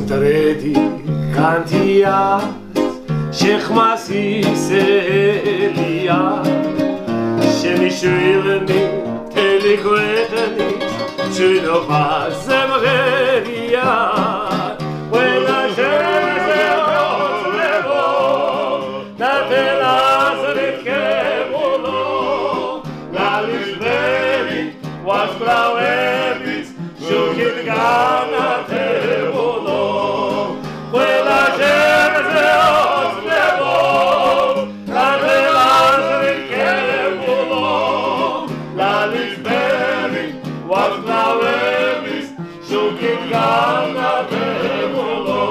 მტრედი განთია შეხმასისელია შენი შვილნი მთელი ქვეყნის მშვიდობაზე მღერია ყველა შენზე ოცნებო და თელაზრით ქებულო ლალის ვერი ვარსკვლავების შუქით განათებულო ყველა შენზე ოცნებო და თელაზრით ქებულო ლალის ვერი ვარსკვლავების შუქით განათებულო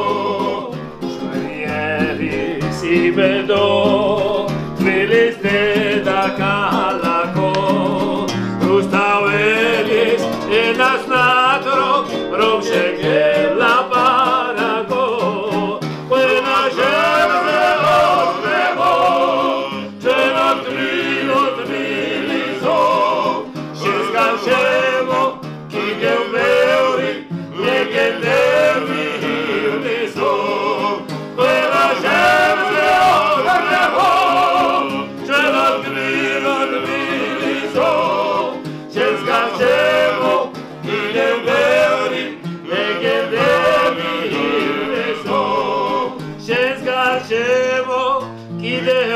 შვერიერის იბედო თბილის დედაქალაქო რუსთაველის ენას ნატრო რომ შეგელაპარაკო ყველა შენზე ოცნებო ჩვენო თბილო თბილისო შენს გარშემო კიდევ ბევრი ლეგენდები ირნისო ყველა შენზე ოცნებო ჩვენო თბილო თბილისო შენს გარშემო კიდევ ბევრი ლეგენდები ირნისო შენს გარშემო კიდევ